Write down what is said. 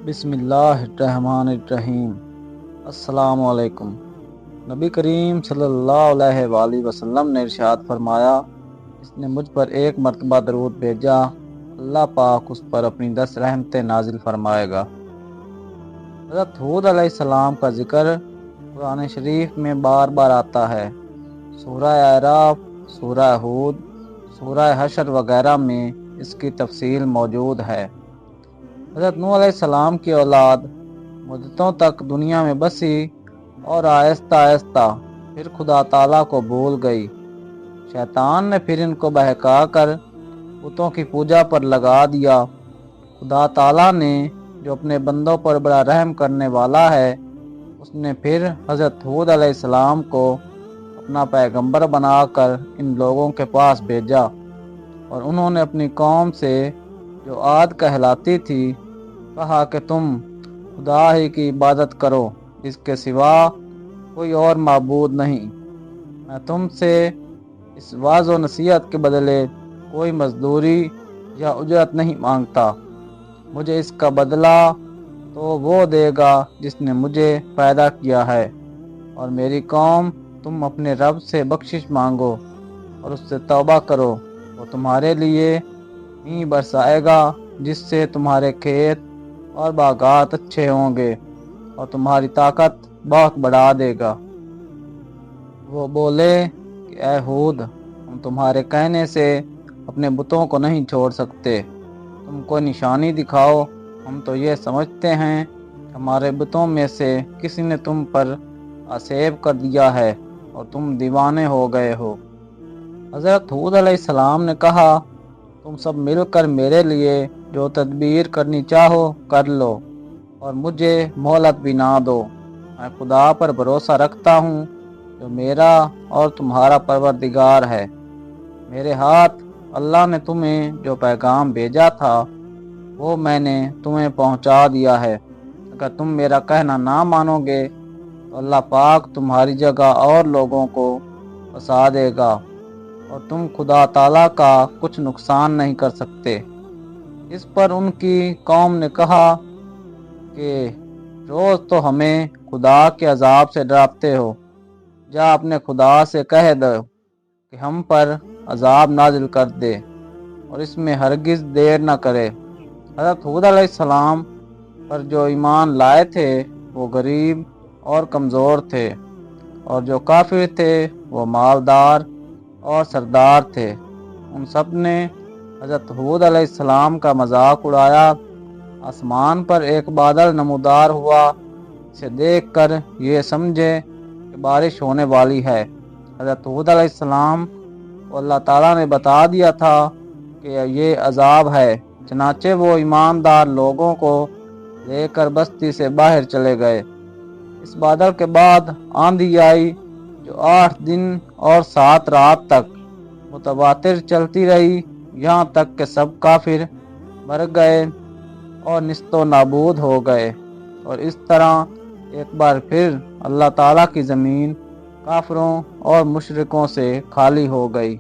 بسم اللہ الرحمن الرحیم۔ السلام علیکم۔ نبی کریم صلی اللہ علیہ وآلہ وسلم نے ارشاد فرمایا، اس نے مجھ پر ایک مرتبہ درود بھیجا، اللہ پاک اس پر اپنی 10 رحمتیں نازل فرمائے گا۔ حضرت ہود علیہ السلام کا ذکر قرآن شریف میں بار بار آتا ہے۔ سورہ اعراف، سورہ ہود، سورہ حشر وغیرہ میں اس کی تفصیل موجود ہے۔ حضرت نوح علیہ السلام کی اولاد مدتوں تک دنیا میں بسی اور آہستہ آہستہ پھر خدا تعالیٰ کو بھول گئی۔ شیطان نے پھر ان کو بہکا کر بتوں کی پوجا پر لگا دیا۔ خدا تعالیٰ نے جو اپنے بندوں پر بڑا رحم کرنے والا ہے، اس نے پھر حضرت ہود علیہ السلام کو اپنا پیغمبر بنا کر ان لوگوں کے پاس بھیجا، اور انہوں نے اپنی قوم سے جو عاد کہلاتی تھی کہا کہ تم خدا ہی کی عبادت کرو، اس کے سوا کوئی اور معبود نہیں۔ میں تم سے اس واعظ و نصیحت کے بدلے کوئی مزدوری یا اجرت نہیں مانگتا، مجھے اس کا بدلہ تو وہ دے گا جس نے مجھے پیدا کیا ہے، اور میری قوم تم اپنے رب سے بخشش مانگو اور اس سے توبہ کرو، وہ تمہارے لیے ہی برسائے گا جس سے تمہارے کھیت اور باغات اچھے ہوں گے اور تمہاری طاقت بہت بڑھا دے گا۔ وہ بولے کہ اے ہود، ہم تمہارے کہنے سے اپنے بتوں کو نہیں چھوڑ سکتے، تم کوئی نشانی دکھاؤ، ہم تو یہ سمجھتے ہیں کہ ہمارے بتوں میں سے کسی نے تم پر آسیب کر دیا ہے اور تم دیوانے ہو گئے ہو۔ حضرت ہود علیہ السلام نے کہا، تم سب مل کر میرے لیے جو تدبیر کرنی چاہو کر لو، اور مجھے مہلت بھی نہ دو۔ میں خدا پر بھروسہ رکھتا ہوں جو میرا اور تمہارا پروردگار ہے۔ میرے ہاتھ اللہ نے تمہیں جو پیغام بھیجا تھا وہ میں نے تمہیں پہنچا دیا ہے۔ اگر تم میرا کہنا نہ مانو گے تو اللہ پاک تمہاری جگہ اور لوگوں کو پھنسا دے گا، اور تم خدا تعالیٰ کا کچھ نقصان نہیں کر سکتے۔ اس پر ان کی قوم نے کہا کہ روز تو ہمیں خدا کے عذاب سے ڈراتے ہو، جا اپنے خدا سے کہہ دو کہ ہم پر عذاب نازل کر دے اور اس میں ہرگز دیر نہ کرے۔ حضرت ہود علیہ السلام پر جو ایمان لائے تھے وہ غریب اور کمزور تھے، اور جو کافر تھے وہ مالدار اور سردار تھے۔ ان سب نے حضرت ہود علیہ السلام کا مذاق اڑایا۔ آسمان پر ایک بادل نمودار ہوا، اسے دیکھ کر یہ سمجھے کہ بارش ہونے والی ہے۔ حضرت ہود علیہ السلام کو اللہ تعالیٰ نے بتا دیا تھا کہ یہ عذاب ہے، چنانچہ وہ ایماندار لوگوں کو لے کر بستی سے باہر چلے گئے۔ اس بادل کے بعد آندھی آئی جو 8 دن اور 7 رات تک متواتر چلتی رہی، یہاں تک کہ سب کافر مر گئے اور نیست و نابود ہو گئے، اور اس طرح ایک بار پھر اللہ تعالیٰ کی زمین کافروں اور مشرکوں سے خالی ہو گئی۔